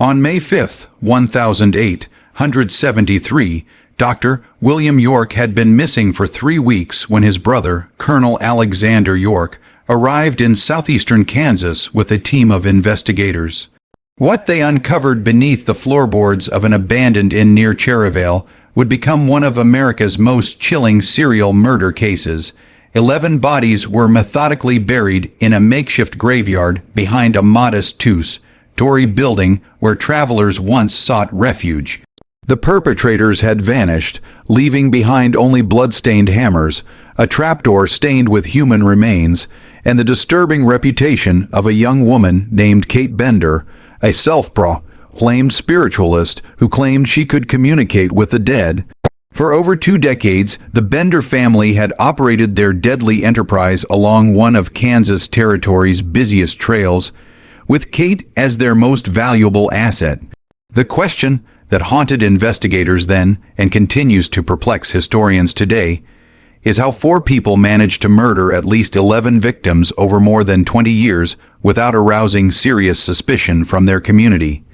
On May 5, 1873, Dr. William York had been missing for 3 weeks when his brother, Colonel Alexander York, arrived in southeastern Kansas with a team of investigators. What they uncovered beneath the floorboards of an abandoned inn near Cherryvale would become one of America's most chilling serial murder cases. 11 bodies were methodically buried in a makeshift graveyard behind a modest two-story building where travelers once sought refuge. The perpetrators had vanished, leaving behind only blood-stained hammers, a trapdoor stained with human remains, and the disturbing reputation of a young woman named Kate Bender, a self-proclaimed spiritualist who claimed she could communicate with the dead. For over 2 decades, the Bender family had operated their deadly enterprise along one of Kansas Territory's busiest trails, with Kate as their most valuable asset. The question that haunted investigators then, and continues to perplex historians today, is how 4 people managed to murder at least 11 victims over more than 20 years without arousing serious suspicion from their community.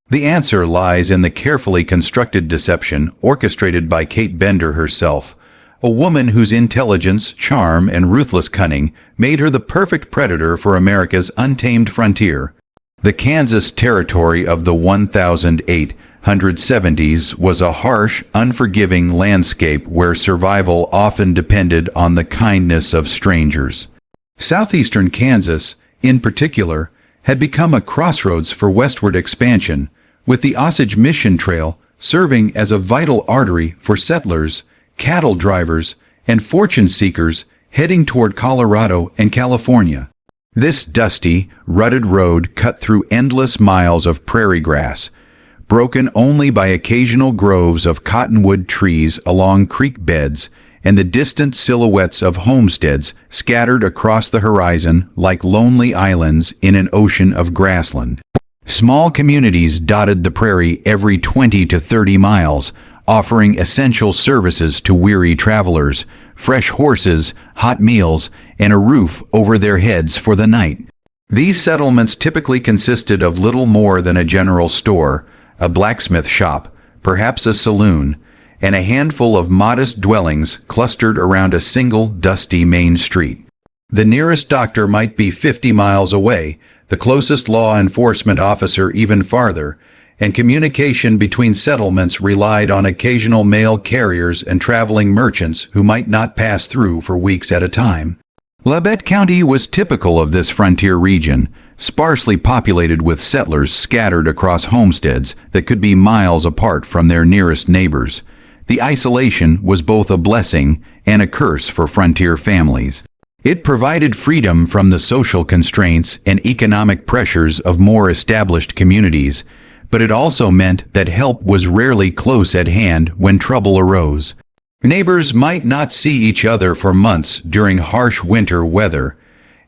The answer lies in the carefully constructed deception orchestrated by Kate Bender herself, a woman whose intelligence, charm, and ruthless cunning made her the perfect predator for America's untamed frontier. The Kansas Territory of the 1870s was a harsh, unforgiving landscape where survival often depended on the kindness of strangers. Southeastern Kansas, in particular, had become a crossroads for westward expansion, with the Osage Mission Trail serving as a vital artery for settlers, cattle drivers, and fortune seekers heading toward Colorado and California. This dusty, rutted road cut through endless miles of prairie grass, broken only by occasional groves of cottonwood trees along creek beds and the distant silhouettes of homesteads scattered across the horizon like lonely islands in an ocean of grassland. Small communities dotted the prairie every 20 to 30 miles, offering essential services to weary travelers, fresh horses, hot meals, and a roof over their heads for the night. These settlements typically consisted of little more than a general store, a blacksmith shop, perhaps a saloon, and a handful of modest dwellings clustered around a single dusty main street. The nearest doctor might be 50 miles away, the closest law enforcement officer even farther, and communication between settlements relied on occasional mail carriers and traveling merchants who might not pass through for weeks at a time. Labette County was typical of this frontier region, sparsely populated with settlers scattered across homesteads that could be miles apart from their nearest neighbors. The isolation was both a blessing and a curse for frontier families. It provided freedom from the social constraints and economic pressures of more established communities, but it also meant that help was rarely close at hand when trouble arose. Neighbors might not see each other for months during harsh winter weather,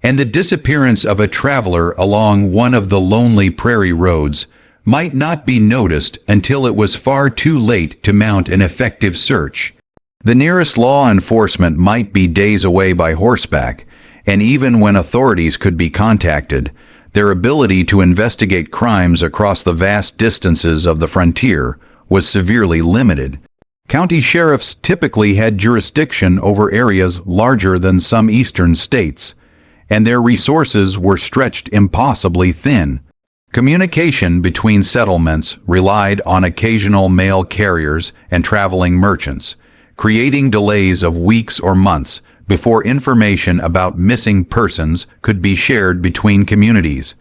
and the disappearance of a traveler along one of the lonely prairie roads might not be noticed until it was far too late to mount an effective search. The nearest law enforcement might be days away by horseback, and even when authorities could be contacted, their ability to investigate crimes across the vast distances of the frontier was severely limited. County sheriffs typically had jurisdiction over areas larger than some eastern states, and their resources were stretched impossibly thin. Communication between settlements relied on occasional mail carriers and traveling merchants, creating delays of weeks or months before information about missing persons could be shared between communities.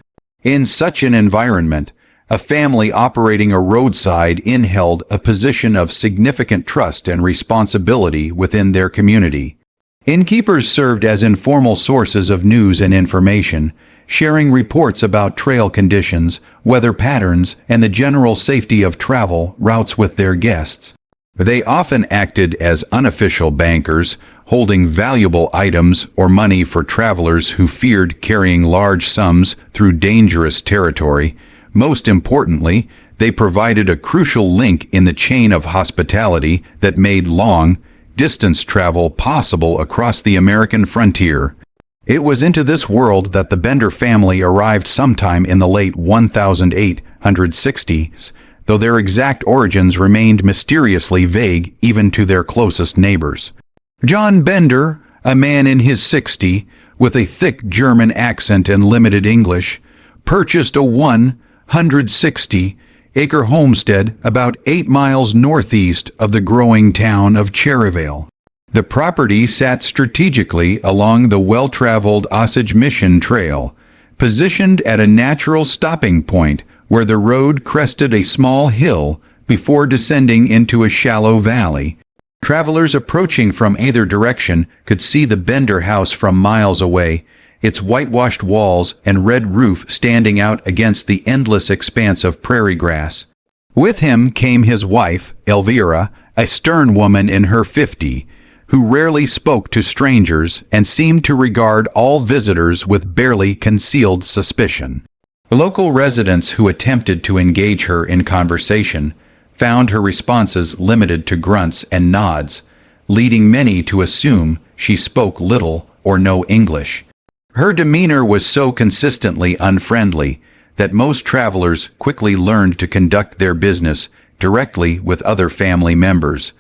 In such an environment, a family operating a roadside inn held a position of significant trust and responsibility within their community. Innkeepers served as informal sources of news and information, sharing reports about trail conditions, weather patterns, and the general safety of travel routes with their guests. They often acted as unofficial bankers, holding valuable items or money for travelers who feared carrying large sums through dangerous territory. Most importantly, they provided a crucial link in the chain of hospitality that made long-distance travel possible across the American frontier. It was into this world that the Bender family arrived sometime in the late 1860s, though their exact origins remained mysteriously vague even to their closest neighbors. John Bender, a man in his 60s, with a thick German accent and limited English, purchased a 160-acre homestead about 8 miles northeast of the growing town of Cherryvale. The property sat strategically along the well-traveled Osage Mission Trail, positioned at a natural stopping point where the road crested a small hill before descending into a shallow valley. Travelers approaching from either direction could see the Bender house from miles away, its whitewashed walls and red roof standing out against the endless expanse of prairie grass. With him came his wife, Elvira, a stern woman in her 50s, who rarely spoke to strangers and seemed to regard all visitors with barely concealed suspicion. Local residents who attempted to engage her in conversation found her responses limited to grunts and nods, leading many to assume she spoke little or no English. Her demeanor was so consistently unfriendly that most travelers quickly learned to conduct their business directly with other family members,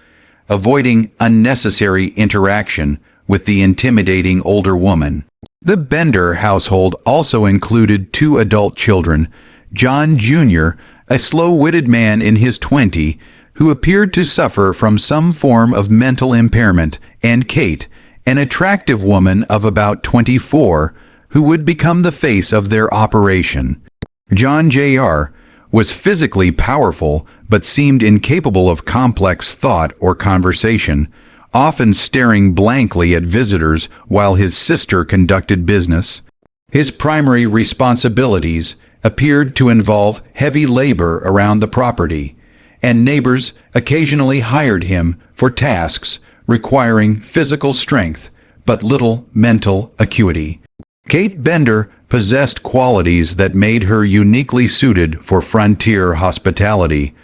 avoiding unnecessary interaction with the intimidating older woman. The Bender household also included 2 adult children, John Jr., a slow-witted man in his 20s who appeared to suffer from some form of mental impairment, and Kate, an attractive woman of about 24, who would become the face of their operation. John Jr. was physically powerful but seemed incapable of complex thought or conversation, often staring blankly at visitors while his sister conducted business. His primary responsibilities appeared to involve heavy labor around the property, and neighbors occasionally hired him for tasks requiring physical strength but little mental acuity. Kate Bender possessed qualities that made her uniquely suited for frontier hospitality,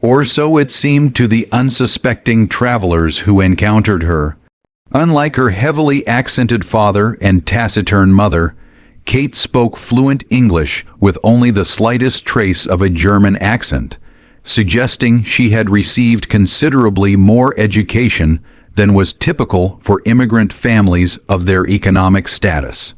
or so it seemed to the unsuspecting travelers who encountered her. Unlike her heavily accented father and taciturn mother, Kate spoke fluent English with only the slightest trace of a German accent, suggesting she had received considerably more education than was typical for immigrant families of their economic status.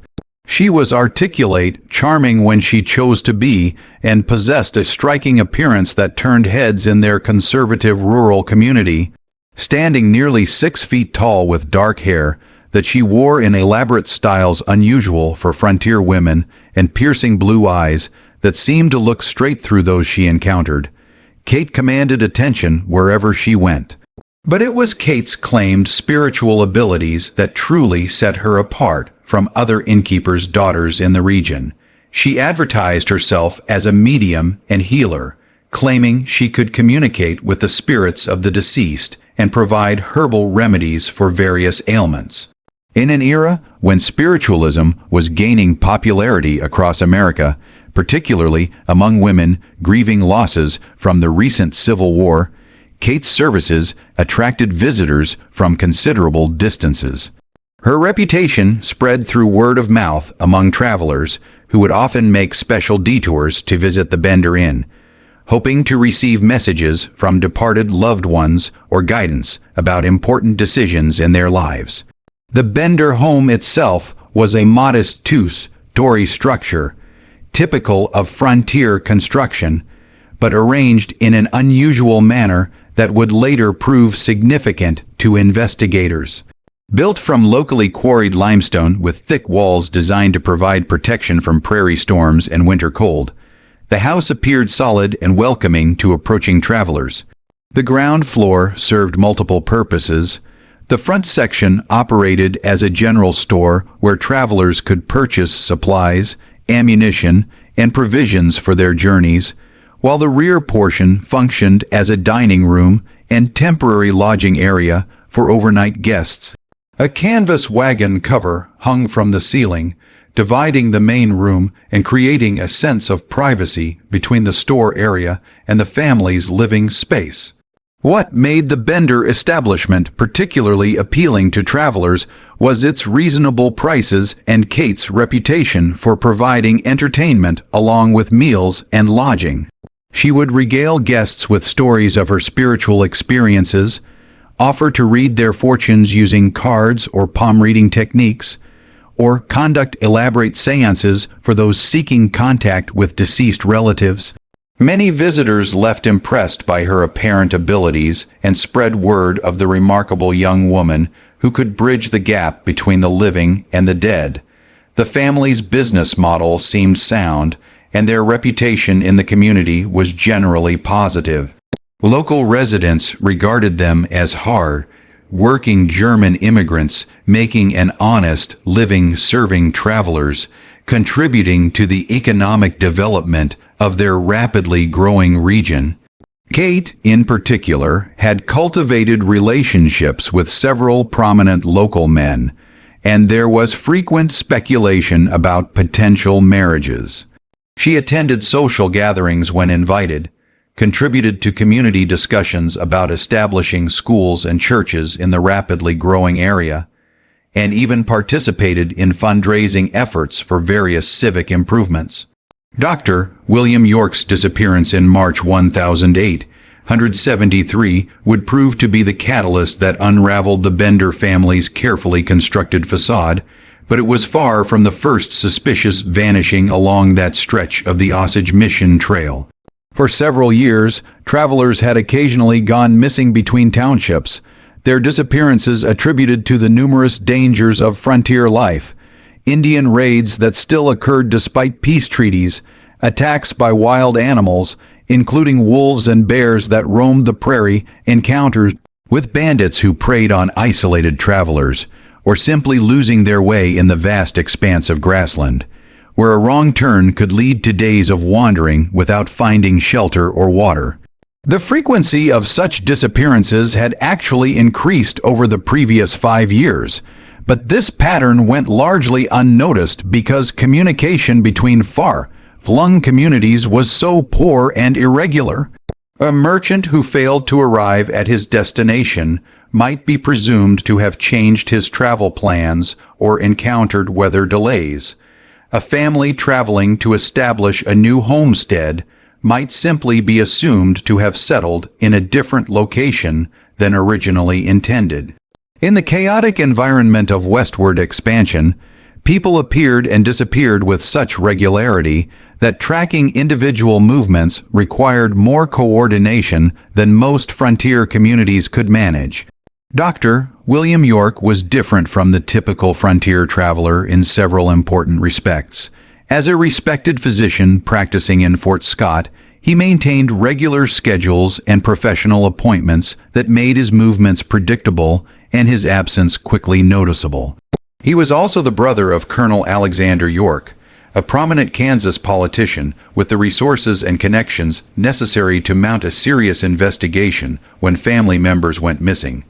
She was articulate, charming when she chose to be, and possessed a striking appearance that turned heads in their conservative rural community. Standing nearly 6 feet tall with dark hair that she wore in elaborate styles unusual for frontier women, and piercing blue eyes that seemed to look straight through those she encountered, Kate commanded attention wherever she went. But it was Kate's claimed spiritual abilities that truly set her apart from other innkeepers' daughters in the region. She advertised herself as a medium and healer, claiming she could communicate with the spirits of the deceased and provide herbal remedies for various ailments. In an era when spiritualism was gaining popularity across America, particularly among women grieving losses from the recent Civil War, Kate's services attracted visitors from considerable distances. Her reputation spread through word of mouth among travelers who would often make special detours to visit the Bender Inn, hoping to receive messages from departed loved ones or guidance about important decisions in their lives. The Bender home itself was a modest two-story structure, typical of frontier construction, but arranged in an unusual manner that would later prove significant to investigators. Built from locally quarried limestone with thick walls designed to provide protection from prairie storms and winter cold, the house appeared solid and welcoming to approaching travelers. The ground floor served multiple purposes. The front section operated as a general store where travelers could purchase supplies, ammunition, and provisions for their journeys, while the rear portion functioned as a dining room and temporary lodging area for overnight guests. A canvas wagon cover hung from the ceiling, dividing the main room and creating a sense of privacy between the store area and the family's living space. What made the Bender establishment particularly appealing to travelers was its reasonable prices and Kate's reputation for providing entertainment along with meals and lodging. She would regale guests with stories of her spiritual experiences, offer to read their fortunes using cards or palm reading techniques, or conduct elaborate seances for those seeking contact with deceased relatives. Many visitors left impressed by her apparent abilities and spread word of the remarkable young woman who could bridge the gap between the living and the dead. The family's business model seemed sound, and their reputation in the community was generally positive. Local residents regarded them as hard-working German immigrants making an honest living serving travelers, contributing to the economic development of their rapidly growing region. Kate, in particular, had cultivated relationships with several prominent local men, and there was frequent speculation about potential marriages. She attended social gatherings when invited, contributed to community discussions about establishing schools and churches in the rapidly growing area, and even participated in fundraising efforts for various civic improvements. Dr. William York's disappearance in March 1873 would prove to be the catalyst that unraveled the Bender family's carefully constructed façade, but it was far from the first suspicious vanishing along that stretch of the Osage Mission Trail. For several years, travelers had occasionally gone missing between townships, their disappearances attributed to the numerous dangers of frontier life, Indian raids that still occurred despite peace treaties, attacks by wild animals, including wolves and bears that roamed the prairie, encounters with bandits who preyed on isolated travelers, or simply losing their way in the vast expanse of grassland, where a wrong turn could lead to days of wandering without finding shelter or water. The frequency of such disappearances had actually increased over the previous 5 years, but this pattern went largely unnoticed because communication between far-flung communities was so poor and irregular. A merchant who failed to arrive at his destination might be presumed to have changed his travel plans or encountered weather delays. A family traveling to establish a new homestead might simply be assumed to have settled in a different location than originally intended. In the chaotic environment of westward expansion, people appeared and disappeared with such regularity that tracking individual movements required more coordination than most frontier communities could manage. Dr. William York was different from the typical frontier traveler in several important respects. As a respected physician practicing in Fort Scott, he maintained regular schedules and professional appointments that made his movements predictable and his absence quickly noticeable. He was also the brother of Colonel Alexander York, a prominent Kansas politician with the resources and connections necessary to mount a serious investigation when family members went missing.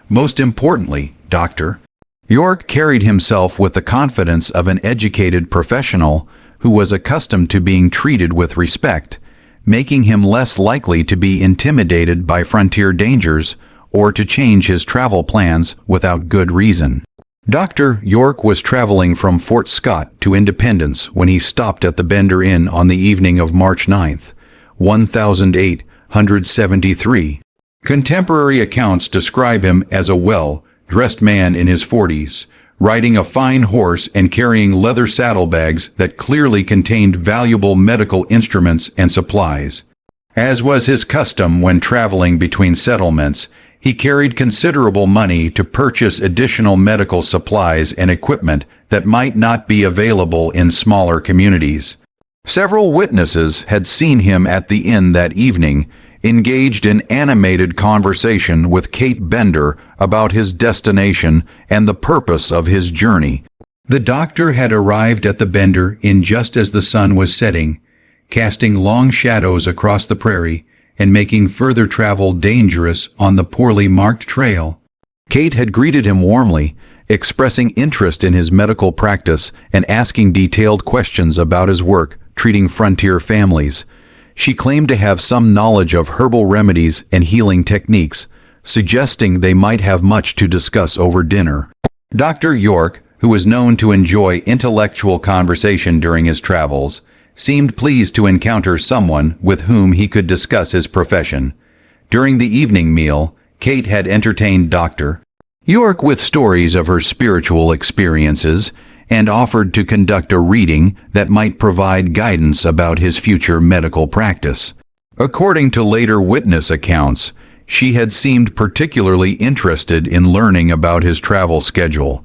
Most importantly, Dr. York carried himself with the confidence of an educated professional who was accustomed to being treated with respect, making him less likely to be intimidated by frontier dangers or to change his travel plans without good reason. Dr. York was traveling from Fort Scott to Independence when he stopped at the Bender Inn on the evening of March 9, 1873. Contemporary accounts describe him as a well-dressed man in his 40s, riding a fine horse and carrying leather saddlebags that clearly contained valuable medical instruments and supplies. As was his custom when traveling between settlements, he carried considerable money to purchase additional medical supplies and equipment that might not be available in smaller communities. Several witnesses had seen him at the inn that evening, engaged in animated conversation with Kate Bender about his destination and the purpose of his journey. The doctor had arrived at the Bender Inn just as the sun was setting, casting long shadows across the prairie and making further travel dangerous on the poorly marked trail. Kate had greeted him warmly, expressing interest in his medical practice and asking detailed questions about his work treating frontier families. she claimed to have some knowledge of herbal remedies and healing techniques, suggesting they might have much to discuss over dinner. Dr. York, who was known to enjoy intellectual conversation during his travels, seemed pleased to encounter someone with whom he could discuss his profession. During the evening meal, Kate had entertained Dr. York with stories of her spiritual experiences and offered to conduct a reading that might provide guidance about his future medical practice. According to later witness accounts, she had seemed particularly interested in learning about his travel schedule,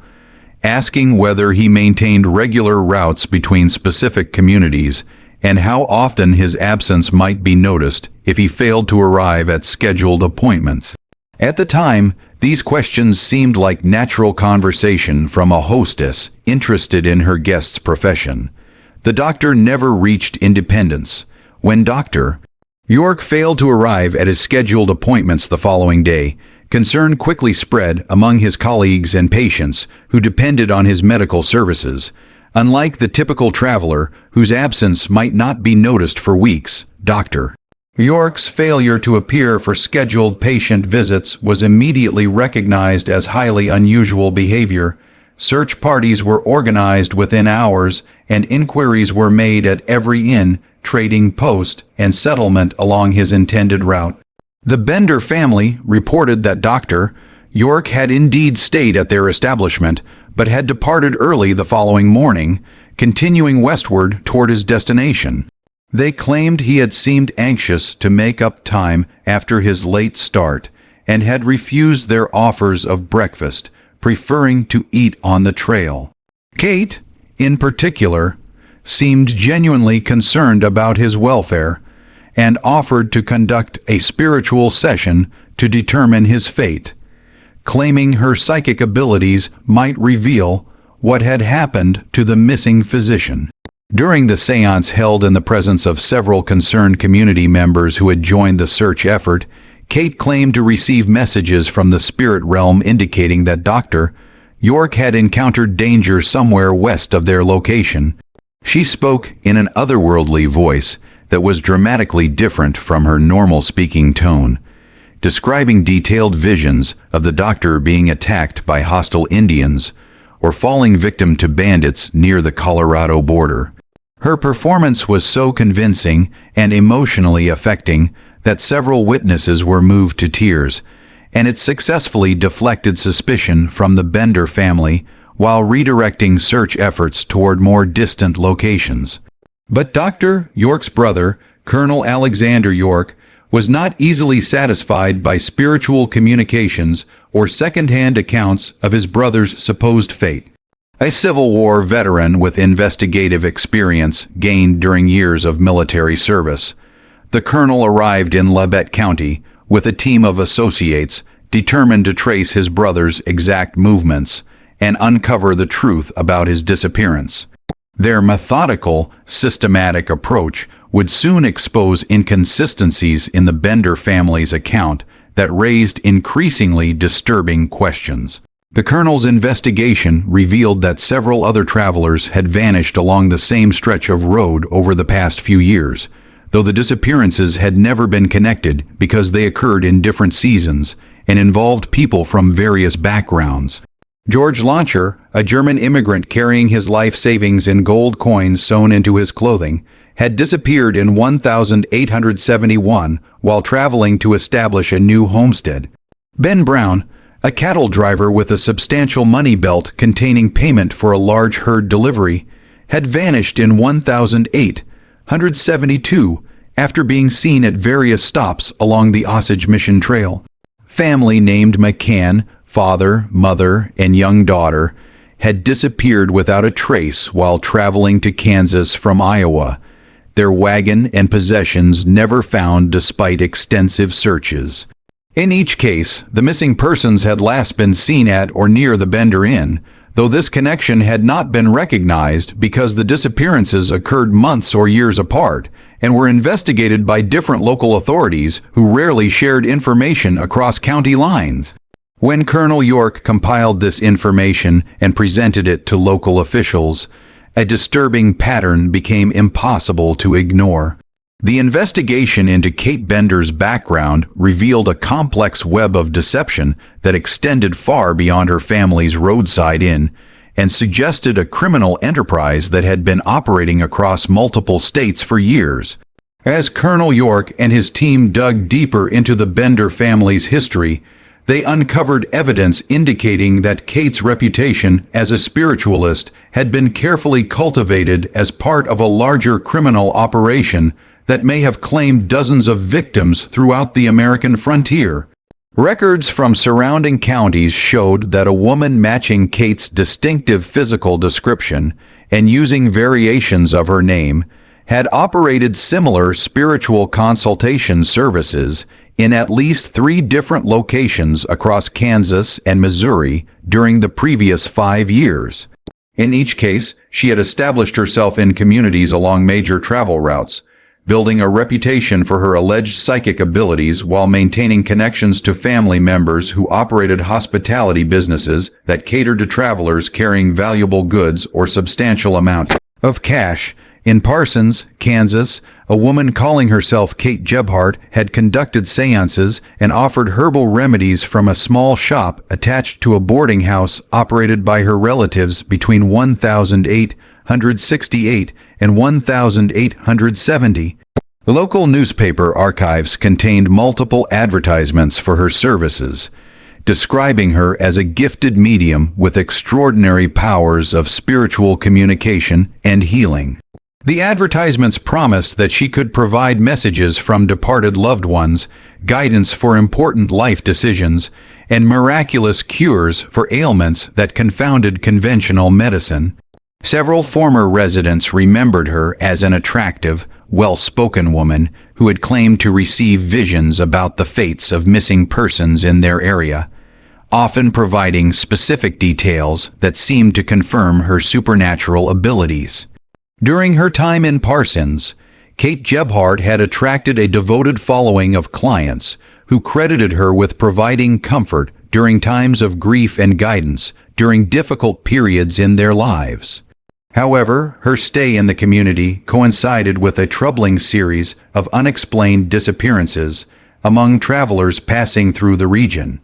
asking whether he maintained regular routes between specific communities and how often his absence might be noticed if he failed to arrive at scheduled appointments. At the time, these questions seemed like natural conversation from a hostess interested in her guest's profession. The doctor never reached independence. When Dr. York failed to arrive at his scheduled appointments the following day, concern quickly spread among his colleagues and patients who depended on his medical services. Unlike the typical traveler whose absence might not be noticed for weeks, Dr. York's failure to appear for scheduled patient visits was immediately recognized as highly unusual behavior. Search parties were organized within hours, and inquiries were made at every inn, trading post, and settlement along his intended route. The Bender family reported that Dr. York had indeed stayed at their establishment, but had departed early the following morning, continuing westward toward his destination. They claimed he had seemed anxious to make up time after his late start and had refused their offers of breakfast, preferring to eat on the trail. Kate, in particular, seemed genuinely concerned about his welfare and offered to conduct a spiritual session to determine his fate, claiming her psychic abilities might reveal what had happened to the missing physician. During the seance held in the presence of several concerned community members who had joined the search effort, Kate claimed to receive messages from the spirit realm indicating that Dr. York had encountered danger somewhere west of their location. She spoke in an otherworldly voice that was dramatically different from her normal speaking tone, describing detailed visions of the doctor being attacked by hostile Indians or falling victim to bandits near the Colorado border. Her performance was so convincing and emotionally affecting that several witnesses were moved to tears, and it successfully deflected suspicion from the Bender family while redirecting search efforts toward more distant locations. But Dr. York's brother, Colonel Alexander York, was not easily satisfied by spiritual communications or second-hand accounts of his brother's supposed fate. A Civil War veteran with investigative experience gained during years of military service, the colonel arrived in Labette County with a team of associates determined to trace his brother's exact movements and uncover the truth about his disappearance. Their methodical, systematic approach would soon expose inconsistencies in the Bender family's account that raised increasingly disturbing questions. The colonel's investigation revealed that several other travelers had vanished along the same stretch of road over the past few years, though the disappearances had never been connected because they occurred in different seasons and involved people from various backgrounds. George Launcher, a German immigrant carrying his life savings in gold coins sewn into his clothing, had disappeared in 1871 while traveling to establish a new homestead. Ben Brown, a cattle driver with a substantial money belt containing payment for a large herd delivery, had vanished in 1872 after being seen at various stops along the Osage Mission Trail. Family named McCann, father, mother, and young daughter, had disappeared without a trace while traveling to Kansas from Iowa, their wagon and possessions never found despite extensive searches. In each case, the missing persons had last been seen at or near the Bender Inn, though this connection had not been recognized because the disappearances occurred months or years apart and were investigated by different local authorities who rarely shared information across county lines. When Colonel York compiled this information and presented it to local officials, a disturbing pattern became impossible to ignore. The investigation into Kate Bender's background revealed a complex web of deception that extended far beyond her family's roadside inn and suggested a criminal enterprise that had been operating across multiple states for years. As Colonel York and his team dug deeper into the Bender family's history, they uncovered evidence indicating that Kate's reputation as a spiritualist had been carefully cultivated as part of a larger criminal operation that may have claimed dozens of victims throughout the American frontier. Records from surrounding counties showed that a woman matching Kate's distinctive physical description and using variations of her name had operated similar spiritual consultation services in at least 3 different locations across Kansas and Missouri during the previous 5 years. In each case, she had established herself in communities along major travel routes, building a reputation for her alleged psychic abilities while maintaining connections to family members who operated hospitality businesses that catered to travelers carrying valuable goods or substantial amount of cash. In Parsons, Kansas, a woman calling herself Kate Gebhardt had conducted seances and offered herbal remedies from a small shop attached to a boarding house operated by her relatives between 1868 and 1870. Local newspaper archives contained multiple advertisements for her services, describing her as a gifted medium with extraordinary powers of spiritual communication and healing. The advertisements promised that she could provide messages from departed loved ones, guidance for important life decisions, and miraculous cures for ailments that confounded conventional medicine. Several former residents remembered her as an attractive, well-spoken woman who had claimed to receive visions about the fates of missing persons in their area, often providing specific details that seemed to confirm her supernatural abilities. During her time in Parsons, Kate Gebhardt had attracted a devoted following of clients who credited her with providing comfort during times of grief and guidance during difficult periods in their lives. However, her stay in the community coincided with a troubling series of unexplained disappearances among travelers passing through the region.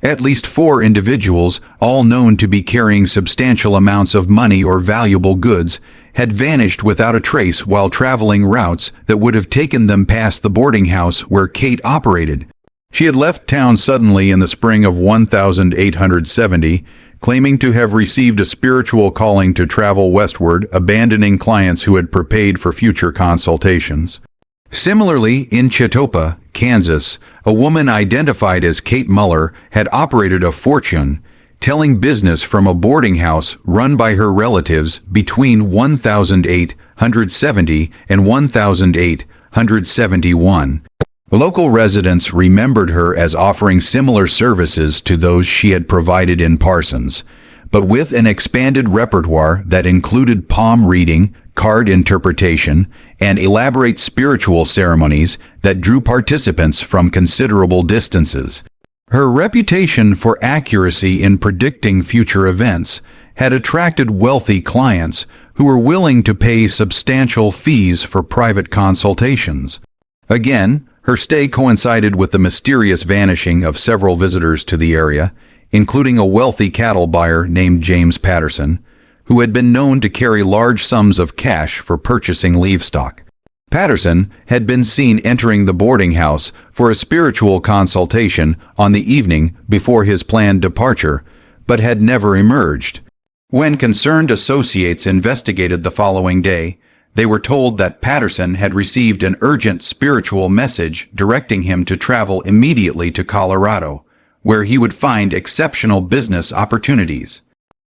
At least 4 individuals, all known to be carrying substantial amounts of money or valuable goods, had vanished without a trace while traveling routes that would have taken them past the boarding house where Kate operated. She had left town suddenly in the spring of 1870, claiming to have received a spiritual calling to travel westward, abandoning clients who had prepaid for future consultations. Similarly, in Chetopa, Kansas, a woman identified as Kate Muller had operated a fortune telling business from a boarding house run by her relatives between 1870 and 1871. Local residents remembered her as offering similar services to those she had provided in Parsons, but with an expanded repertoire that included palm reading, card interpretation, and elaborate spiritual ceremonies that drew participants from considerable distances. Her reputation for accuracy in predicting future events had attracted wealthy clients who were willing to pay substantial fees for private consultations. Again, her stay coincided with the mysterious vanishing of several visitors to the area, including a wealthy cattle buyer named James Patterson, who had been known to carry large sums of cash for purchasing livestock. Patterson had been seen entering the boarding house for a spiritual consultation on the evening before his planned departure, but had never emerged. When concerned associates investigated the following day, they were told that Patterson had received an urgent spiritual message directing him to travel immediately to Colorado, where he would find exceptional business opportunities.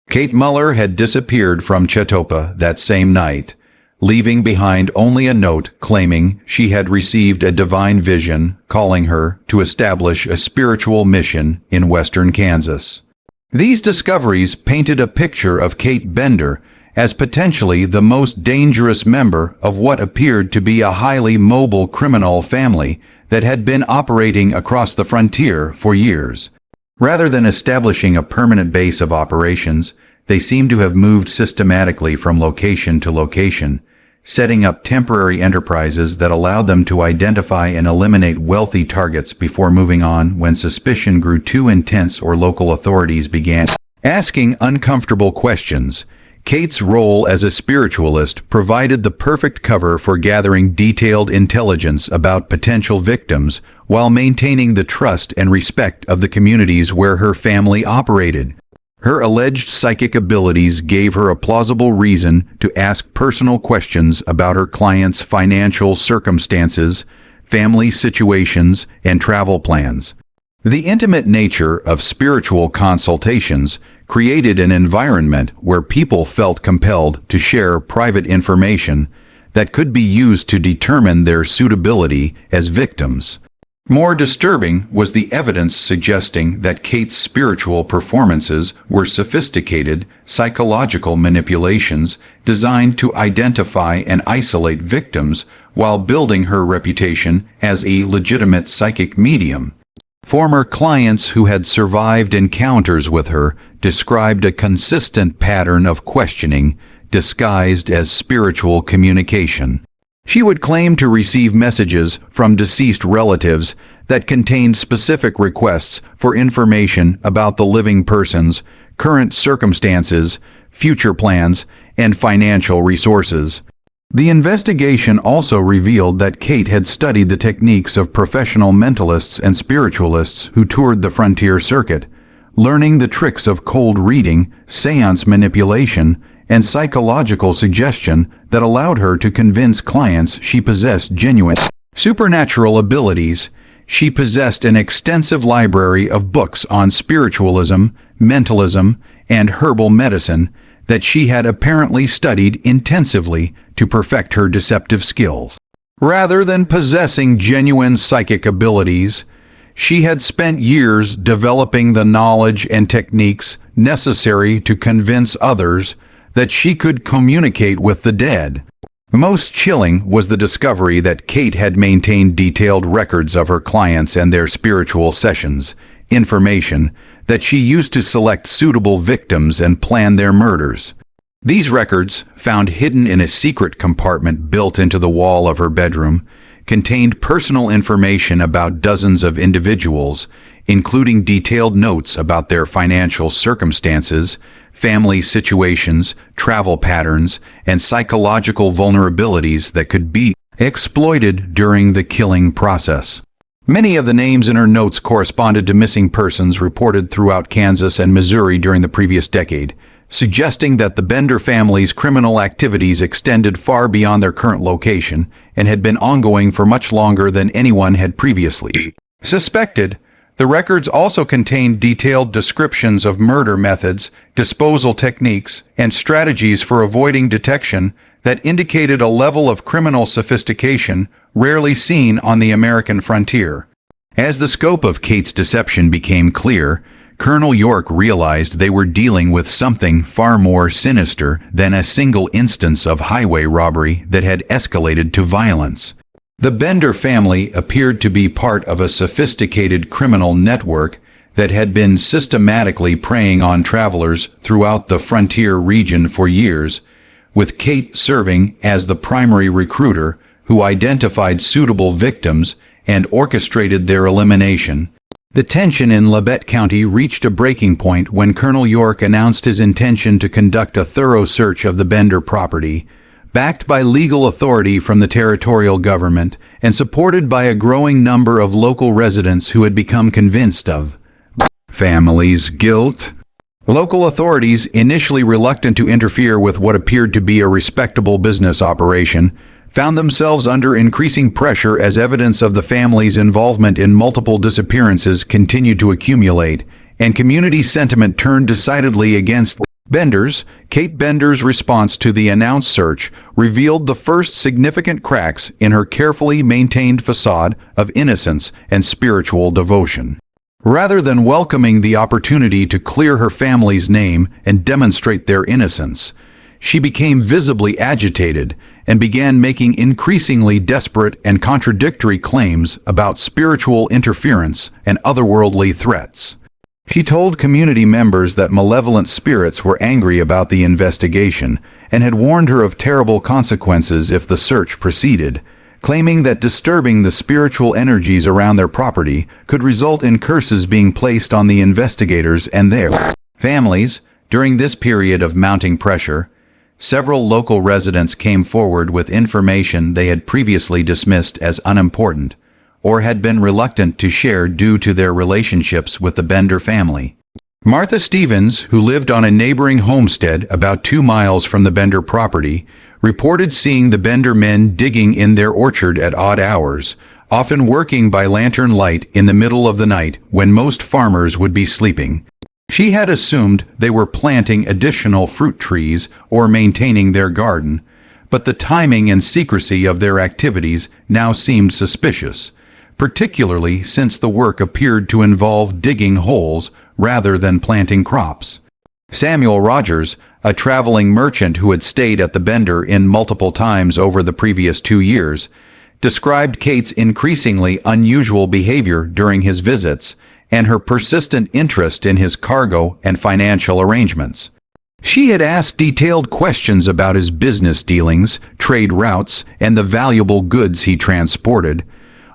Kate Muller had disappeared from Chetopa that same night, leaving behind only a note claiming she had received a divine vision calling her to establish a spiritual mission in western Kansas. These discoveries painted a picture of Kate Bender as potentially the most dangerous member of what appeared to be a highly mobile criminal family that had been operating across the frontier for years. Rather than establishing a permanent base of operations, they seemed to have moved systematically from location to location, setting up temporary enterprises that allowed them to identify and eliminate wealthy targets before moving on when suspicion grew too intense or local authorities began asking uncomfortable questions. Kate's role as a spiritualist provided the perfect cover for gathering detailed intelligence about potential victims while maintaining the trust and respect of the communities where her family operated. Her alleged psychic abilities gave her a plausible reason to ask personal questions about her clients' financial circumstances, family situations, and travel plans. The intimate nature of spiritual consultations created an environment where people felt compelled to share private information that could be used to determine their suitability as victims. More disturbing was the evidence suggesting that Kate's spiritual performances were sophisticated psychological manipulations designed to identify and isolate victims while building her reputation as a legitimate psychic medium. Former clients who had survived encounters with her described a consistent pattern of questioning disguised as spiritual communication. She would claim to receive messages from deceased relatives that contained specific requests for information about the living person's current circumstances, future plans, and financial resources. The investigation also revealed that Kate had studied the techniques of professional mentalists and spiritualists who toured the frontier circuit, learning the tricks of cold reading, seance manipulation, and psychological suggestion that allowed her to convince clients she possessed genuine supernatural abilities. She possessed an extensive library of books on spiritualism, mentalism, and herbal medicine that she had apparently studied intensively to perfect her deceptive skills. Rather than possessing genuine psychic abilities, she had spent years developing the knowledge and techniques necessary to convince others that she could communicate with the dead. Most chilling was the discovery that Kate had maintained detailed records of her clients and their spiritual sessions, information that she used to select suitable victims and plan their murders. These records, found hidden in a secret compartment built into the wall of her bedroom, contained personal information about dozens of individuals, including detailed notes about their financial circumstances, family situations, travel patterns, and psychological vulnerabilities that could be exploited during the killing process. Many of the names in her notes corresponded to missing persons reported throughout Kansas and Missouri during the previous decade, suggesting that the Bender family's criminal activities extended far beyond their current location and had been ongoing for much longer than anyone had previously suspected. The records also contained detailed descriptions of murder methods, disposal techniques, and strategies for avoiding detection that indicated a level of criminal sophistication rarely seen on the American frontier. As the scope of Kate's deception became clear, Colonel York realized they were dealing with something far more sinister than a single instance of highway robbery that had escalated to violence. The Bender family appeared to be part of a sophisticated criminal network that had been systematically preying on travelers throughout the frontier region for years, with Kate serving as the primary recruiter who identified suitable victims and orchestrated their elimination. The tension in Labette County reached a breaking point when Colonel York announced his intention to conduct a thorough search of the Bender property, backed by legal authority from the territorial government and supported by a growing number of local residents who had become convinced of the family's guilt. Local authorities, initially reluctant to interfere with what appeared to be a respectable business operation, found themselves under increasing pressure as evidence of the family's involvement in multiple disappearances continued to accumulate, and community sentiment turned decidedly against Bender's. Kate Bender's response to the announced search revealed the first significant cracks in her carefully maintained facade of innocence and spiritual devotion. Rather than welcoming the opportunity to clear her family's name and demonstrate their innocence, she became visibly agitated and began making increasingly desperate and contradictory claims about spiritual interference and otherworldly threats. She told community members that malevolent spirits were angry about the investigation and had warned her of terrible consequences if the search proceeded, claiming that disturbing the spiritual energies around their property could result in curses being placed on the investigators and their families. During this period of mounting pressure, several local residents came forward with information they had previously dismissed as unimportant, or had been reluctant to share due to their relationships with the Bender family. Martha Stevens, who lived on a neighboring homestead about 2 miles from the Bender property, reported seeing the Bender men digging in their orchard at odd hours, often working by lantern light in the middle of the night when most farmers would be sleeping. She had assumed they were planting additional fruit trees or maintaining their garden, but the timing and secrecy of their activities now seemed suspicious, particularly since the work appeared to involve digging holes rather than planting crops. Samuel Rogers, a traveling merchant who had stayed at the Bender Inn multiple times over the previous 2 years, described Kate's increasingly unusual behavior during his visits and her persistent interest in his cargo and financial arrangements. She had asked detailed questions about his business dealings, trade routes, and the valuable goods he transported,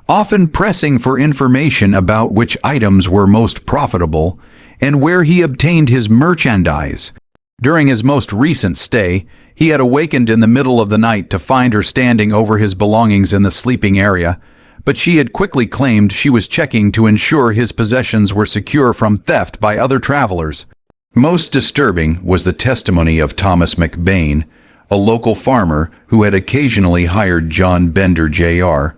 often pressing for information about which items were most profitable and where he obtained his merchandise. During his most recent stay, he had awakened in the middle of the night to find her standing over his belongings in the sleeping area, but she had quickly claimed she was checking to ensure his possessions were secure from theft by other travelers. Most disturbing was the testimony of Thomas McBain, a local farmer who had occasionally hired John Bender Jr.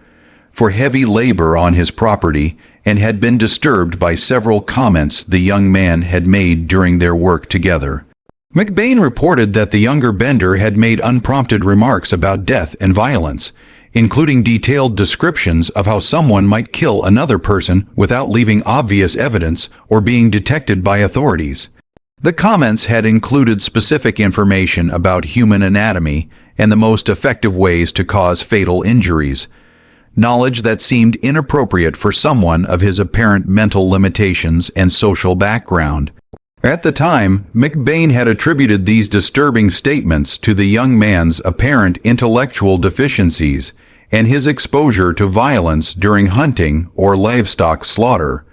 for heavy labor on his property and had been disturbed by several comments the young man had made during their work together. McBain reported that the younger Bender had made unprompted remarks about death and violence, including detailed descriptions of how someone might kill another person without leaving obvious evidence or being detected by authorities. The comments had included specific information about human anatomy and the most effective ways to cause fatal injuries, knowledge that seemed inappropriate for someone of his apparent mental limitations and social background. At the time, McBain had attributed these disturbing statements to the young man's apparent intellectual deficiencies and his exposure to violence during hunting or livestock slaughter,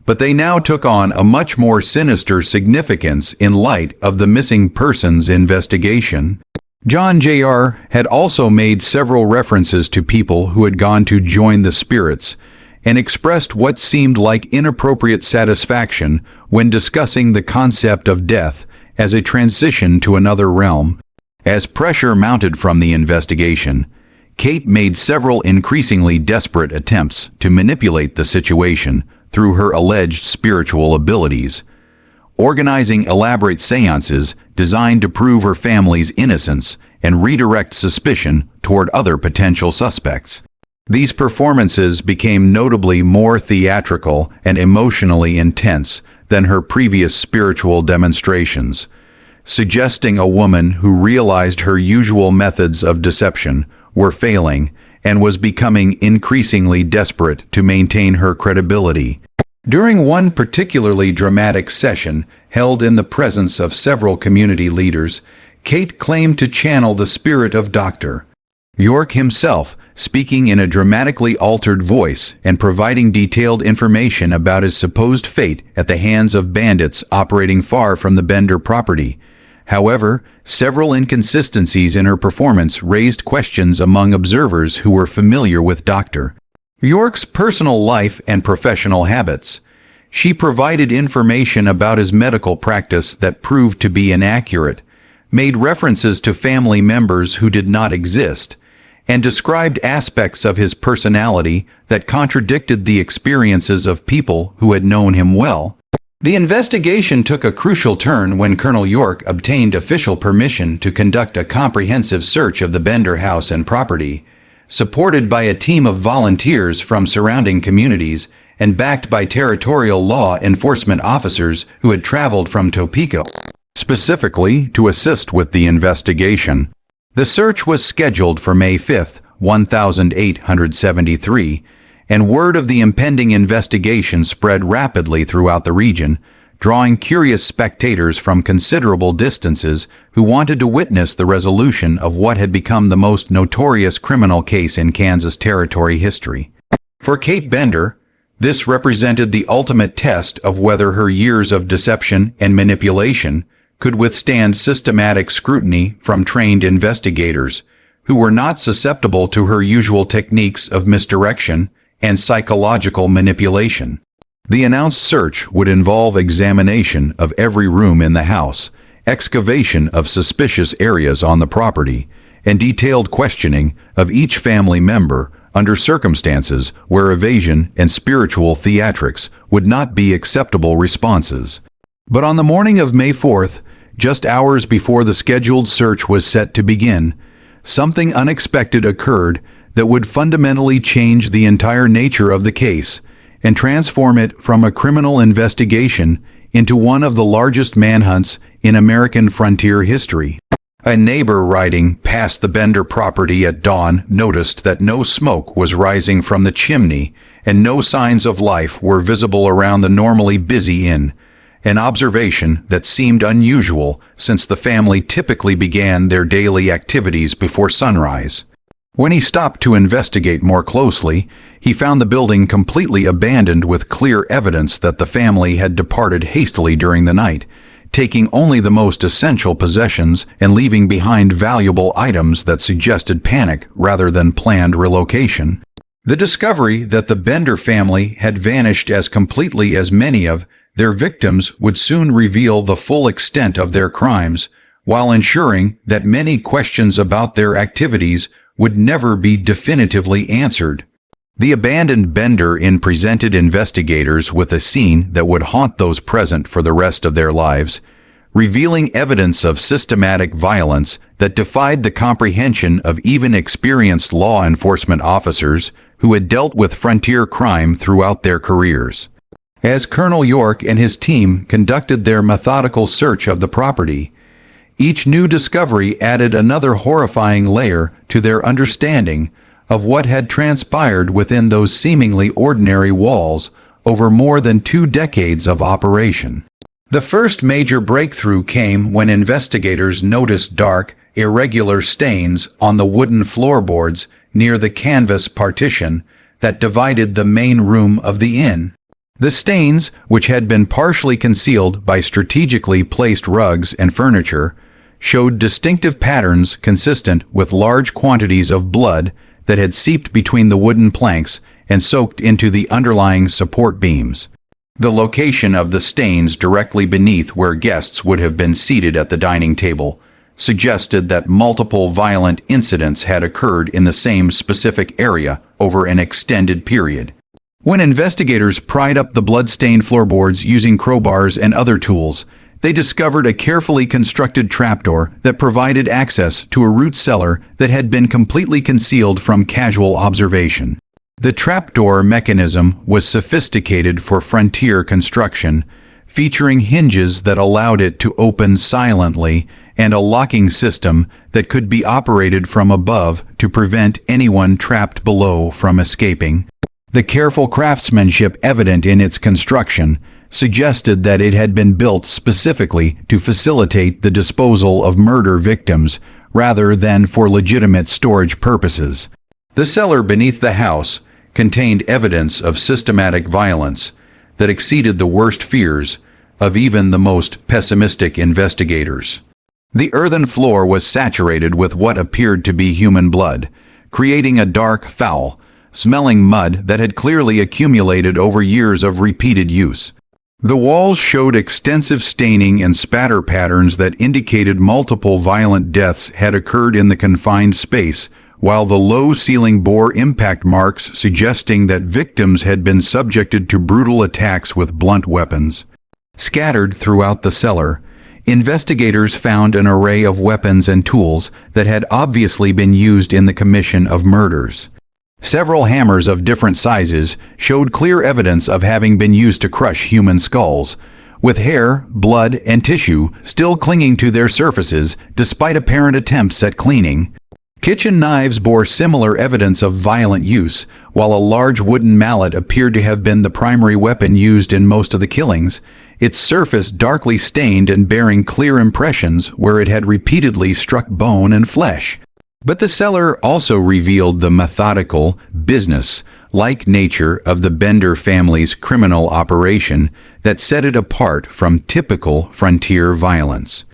but they now took on a much more sinister significance in light of the missing persons investigation. John Jr. had also made several references to people who had gone to join the spirits and expressed what seemed like inappropriate satisfaction when discussing the concept of death as a transition to another realm. As pressure mounted from the investigation, Kate made several increasingly desperate attempts to manipulate the situation through her alleged spiritual abilities, organizing elaborate seances designed to prove her family's innocence and redirect suspicion toward other potential suspects. These performances became notably more theatrical and emotionally intense than her previous spiritual demonstrations, suggesting a woman who realized her usual methods of deception were failing and was becoming increasingly desperate to maintain her credibility. During one particularly dramatic session held in the presence of several community leaders, Kate claimed to channel the spirit of Dr. York himself, speaking in a dramatically altered voice and providing detailed information about his supposed fate at the hands of bandits operating far from the Bender property. However, several inconsistencies in her performance raised questions among observers who were familiar with Dr. York's personal life and professional habits. She provided information about his medical practice that proved to be inaccurate, made references to family members who did not exist, and described aspects of his personality that contradicted the experiences of people who had known him well. The investigation took a crucial turn when Colonel York obtained official permission to conduct a comprehensive search of the Bender house and property, supported by a team of volunteers from surrounding communities and backed by territorial law enforcement officers who had traveled from Topeka, specifically to assist with the investigation. The search was scheduled for May 5, 1873, and word of the impending investigation spread rapidly throughout the region, drawing curious spectators from considerable distances who wanted to witness the resolution of what had become the most notorious criminal case in Kansas Territory history. For Kate Bender, this represented the ultimate test of whether her years of deception and manipulation could withstand systematic scrutiny from trained investigators who were not susceptible to her usual techniques of misdirection and psychological manipulation. The announced search would involve examination of every room in the house, excavation of suspicious areas on the property, and detailed questioning of each family member under circumstances where evasion and spiritual theatrics would not be acceptable responses. But on the morning of May 4th, just hours before the scheduled search was set to begin, something unexpected occurred that would fundamentally change the entire nature of the case and transform it from a criminal investigation into one of the largest manhunts in American frontier history. A neighbor riding past the Bender property at dawn noticed that no smoke was rising from the chimney and no signs of life were visible around the normally busy inn, an observation that seemed unusual since the family typically began their daily activities before sunrise. When he stopped to investigate more closely, he found the building completely abandoned with clear evidence that the family had departed hastily during the night, taking only the most essential possessions and leaving behind valuable items that suggested panic rather than planned relocation. The discovery that the Bender family had vanished as completely as many of their victims would soon reveal the full extent of their crimes, while ensuring that many questions about their activities would never be definitively answered. The abandoned Bender Inn presented investigators with a scene that would haunt those present for the rest of their lives, revealing evidence of systematic violence that defied the comprehension of even experienced law enforcement officers who had dealt with frontier crime throughout their careers. As Colonel York and his team conducted their methodical search of the property, each new discovery added another horrifying layer to their understanding of what had transpired within those seemingly ordinary walls over more than 2 decades of operation. The first major breakthrough came when investigators noticed dark, irregular stains on the wooden floorboards near the canvas partition that divided the main room of the inn. The stains, which had been partially concealed by strategically placed rugs and furniture, showed distinctive patterns consistent with large quantities of blood that had seeped between the wooden planks and soaked into the underlying support beams. The location of the stains directly beneath where guests would have been seated at the dining table suggested that multiple violent incidents had occurred in the same specific area over an extended period. When investigators pried up the blood-stained floorboards using crowbars and other tools, they discovered a carefully constructed trapdoor that provided access to a root cellar that had been completely concealed from casual observation. The trapdoor mechanism was sophisticated for frontier construction, featuring hinges that allowed it to open silently and a locking system that could be operated from above to prevent anyone trapped below from escaping. The careful craftsmanship evident in its construction suggested that it had been built specifically to facilitate the disposal of murder victims rather than for legitimate storage purposes. The cellar beneath the house contained evidence of systematic violence that exceeded the worst fears of even the most pessimistic investigators. The earthen floor was saturated with what appeared to be human blood, creating a dark, foul, smelling mud that had clearly accumulated over years of repeated use. The walls showed extensive staining and spatter patterns that indicated multiple violent deaths had occurred in the confined space, while the low ceiling bore impact marks suggesting that victims had been subjected to brutal attacks with blunt weapons. Scattered throughout the cellar, investigators found an array of weapons and tools that had obviously been used in the commission of murders. Several hammers of different sizes showed clear evidence of having been used to crush human skulls, with hair, blood, and tissue still clinging to their surfaces despite apparent attempts at cleaning. Kitchen knives bore similar evidence of violent use, while a large wooden mallet appeared to have been the primary weapon used in most of the killings, its surface darkly stained and bearing clear impressions where it had repeatedly struck bone and flesh. But the cellar also revealed the methodical, business-like nature of the Bender family's criminal operation that set it apart from typical frontier violence.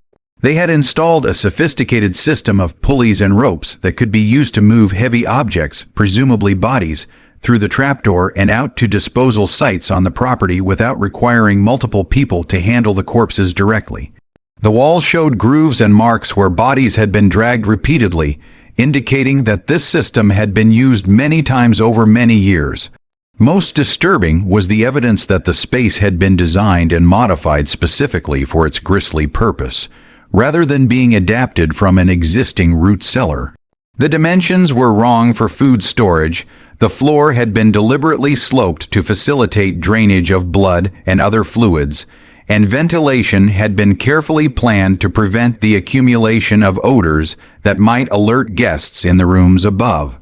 They had installed a sophisticated system of pulleys and ropes that could be used to move heavy objects, presumably bodies, through the trapdoor and out to disposal sites on the property without requiring multiple people to handle the corpses directly. The walls showed grooves and marks where bodies had been dragged repeatedly, indicating that this system had been used many times over many years. Most disturbing was the evidence that the space had been designed and modified specifically for its grisly purpose, rather than being adapted from an existing root cellar. The dimensions were wrong for food storage. The floor had been deliberately sloped to facilitate drainage of blood and other fluids, and ventilation had been carefully planned to prevent the accumulation of odors that might alert guests in the rooms above.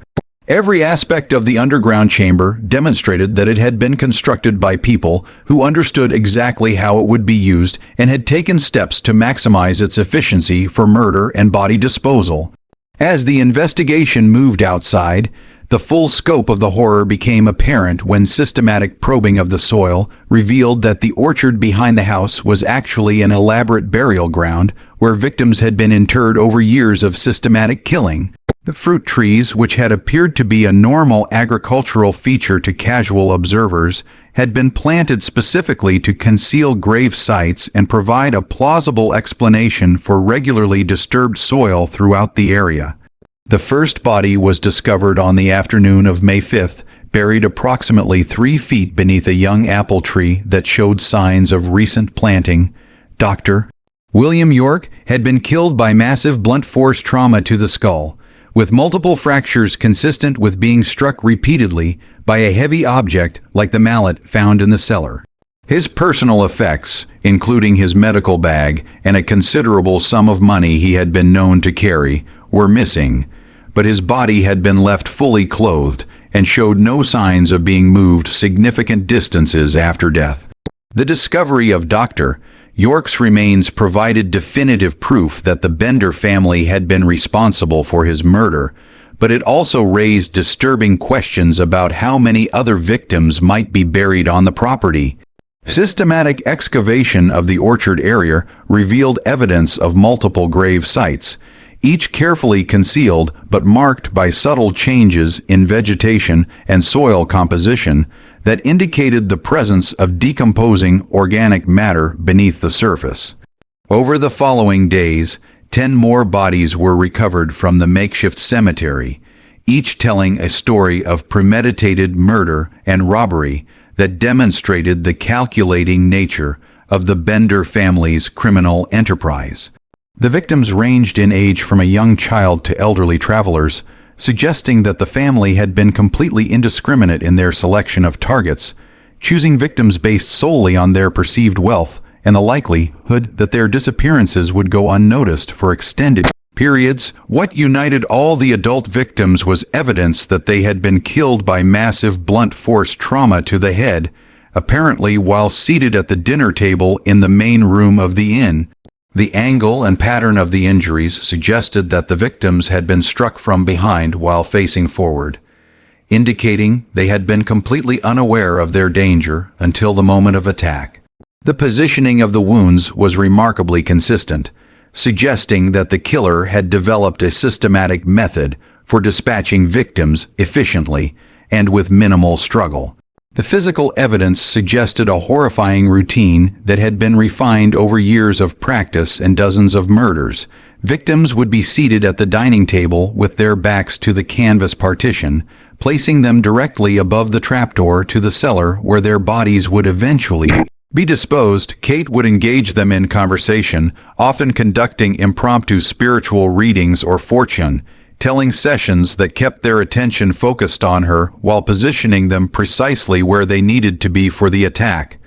Every aspect of the underground chamber demonstrated that it had been constructed by people who understood exactly how it would be used and had taken steps to maximize its efficiency for murder and body disposal. As the investigation moved outside, the full scope of the horror became apparent when systematic probing of the soil revealed that the orchard behind the house was actually an elaborate burial ground where victims had been interred over years of systematic killing. The fruit trees, which had appeared to be a normal agricultural feature to casual observers, had been planted specifically to conceal grave sites and provide a plausible explanation for regularly disturbed soil throughout the area. The first body was discovered on the afternoon of May 5th, buried approximately 3 feet beneath a young apple tree that showed signs of recent planting. Dr. William York had been killed by massive blunt force trauma to the skull, with multiple fractures consistent with being struck repeatedly by a heavy object like the mallet found in the cellar. His personal effects, including his medical bag and a considerable sum of money he had been known to carry, were missing, but his body had been left fully clothed and showed no signs of being moved significant distances after death. The discovery of Dr. York's remains provided definitive proof that the Bender family had been responsible for his murder, but it also raised disturbing questions about how many other victims might be buried on the property. Systematic excavation of the orchard area revealed evidence of multiple grave sites, each carefully concealed but marked by subtle changes in vegetation and soil composition that indicated the presence of decomposing organic matter beneath the surface. Over the following days, 10 more bodies were recovered from the makeshift cemetery, each telling a story of premeditated murder and robbery that demonstrated the calculating nature of the Bender family's criminal enterprise. The victims ranged in age from a young child to elderly travelers, suggesting that the family had been completely indiscriminate in their selection of targets, choosing victims based solely on their perceived wealth and the likelihood that their disappearances would go unnoticed for extended periods. What united all the adult victims was evidence that they had been killed by massive blunt force trauma to the head, apparently while seated at the dinner table in the main room of the inn. The angle and pattern of the injuries suggested that the victims had been struck from behind while facing forward, indicating they had been completely unaware of their danger until the moment of attack. The positioning of the wounds was remarkably consistent, suggesting that the killer had developed a systematic method for dispatching victims efficiently and with minimal struggle. The physical evidence suggested a horrifying routine that had been refined over years of practice and dozens of murders. Victims would be seated at the dining table with their backs to the canvas partition, placing them directly above the trapdoor to the cellar where their bodies would eventually be disposed. Kate would engage them in conversation, often conducting impromptu spiritual readings or fortune telling sessions that kept their attention focused on her while positioning them precisely where they needed to be for the attack.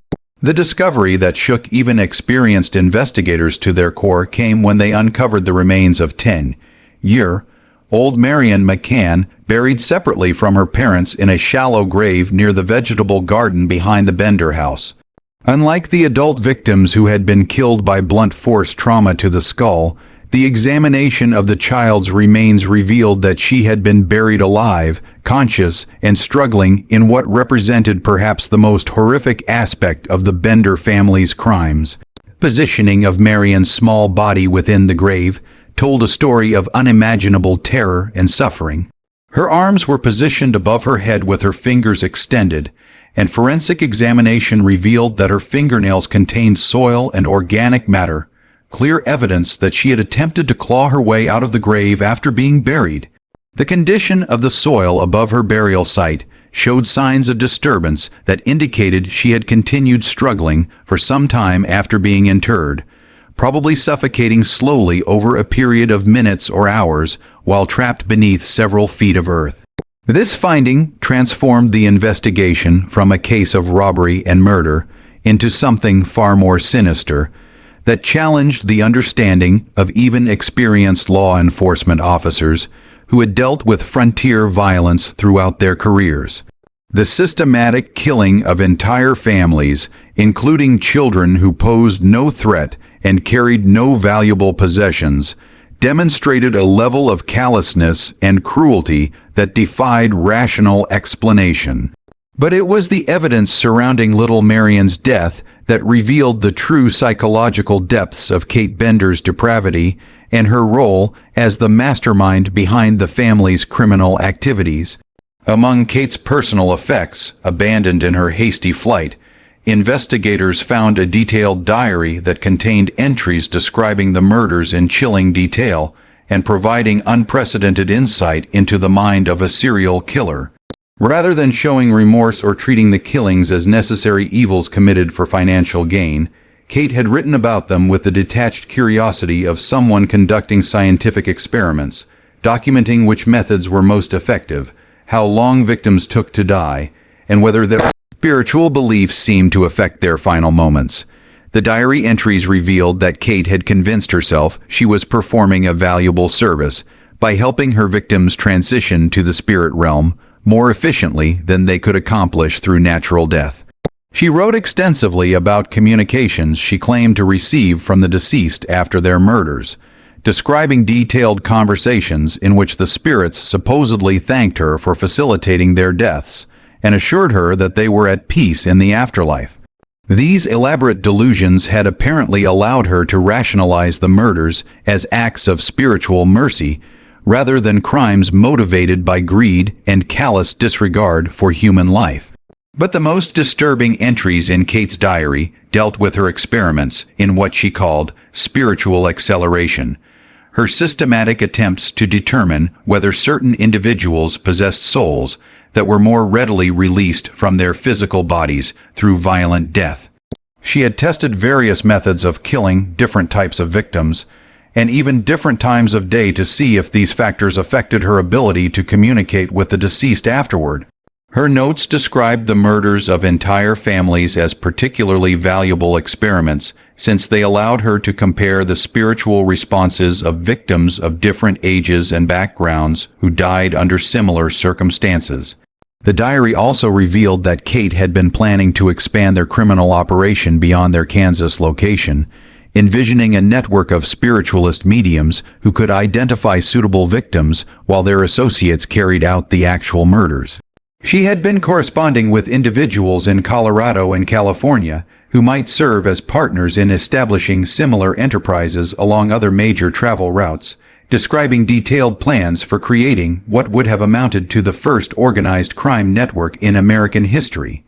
The discovery that shook even experienced investigators to their core came when they uncovered the remains of 10-year-old Marion McCann, buried separately from her parents in a shallow grave near the vegetable garden behind the Bender house. Unlike the adult victims who had been killed by blunt force trauma to the skull, the examination of the child's remains revealed that she had been buried alive, conscious, and struggling in what represented perhaps the most horrific aspect of the Bender family's crimes. Positioning of Marion's small body within the grave told a story of unimaginable terror and suffering. Her arms were positioned above her head with her fingers extended, and forensic examination revealed that her fingernails contained soil and organic matter, clear evidence that she had attempted to claw her way out of the grave after being buried. The condition of the soil above her burial site showed signs of disturbance that indicated she had continued struggling for some time after being interred, probably suffocating slowly over a period of minutes or hours while trapped beneath several feet of earth. This finding transformed the investigation from a case of robbery and murder into something far more sinister that challenged the understanding of even experienced law enforcement officers who had dealt with frontier violence throughout their careers. The systematic killing of entire families, including children who posed no threat and carried no valuable possessions, demonstrated a level of callousness and cruelty that defied rational explanation. But it was the evidence surrounding little Marion's death that revealed the true psychological depths of Kate Bender's depravity and her role as the mastermind behind the family's criminal activities. Among Kate's personal effects, abandoned in her hasty flight, investigators found a detailed diary that contained entries describing the murders in chilling detail and providing unprecedented insight into the mind of a serial killer. Rather than showing remorse or treating the killings as necessary evils committed for financial gain, Kate had written about them with the detached curiosity of someone conducting scientific experiments, documenting which methods were most effective, how long victims took to die, and whether their spiritual beliefs seemed to affect their final moments. The diary entries revealed that Kate had convinced herself she was performing a valuable service by helping her victims transition to the spirit realm more efficiently than they could accomplish through natural death. She wrote extensively about communications she claimed to receive from the deceased after their murders, describing detailed conversations in which the spirits supposedly thanked her for facilitating their deaths and assured her that they were at peace in the afterlife. These elaborate delusions had apparently allowed her to rationalize the murders as acts of spiritual mercy rather than crimes motivated by greed and callous disregard for human life. But the most disturbing entries in Kate's diary dealt with her experiments in what she called spiritual acceleration, her systematic attempts to determine whether certain individuals possessed souls that were more readily released from their physical bodies through violent death. She had tested various methods of killing different types of victims, and even different times of day to see if these factors affected her ability to communicate with the deceased afterward. Her notes described the murders of entire families as particularly valuable experiments, since they allowed her to compare the spiritual responses of victims of different ages and backgrounds who died under similar circumstances. The diary also revealed that Kate had been planning to expand their criminal operation beyond their Kansas location, envisioning a network of spiritualist mediums who could identify suitable victims while their associates carried out the actual murders. She had been corresponding with individuals in Colorado and California who might serve as partners in establishing similar enterprises along other major travel routes, describing detailed plans for creating what would have amounted to the first organized crime network in American history.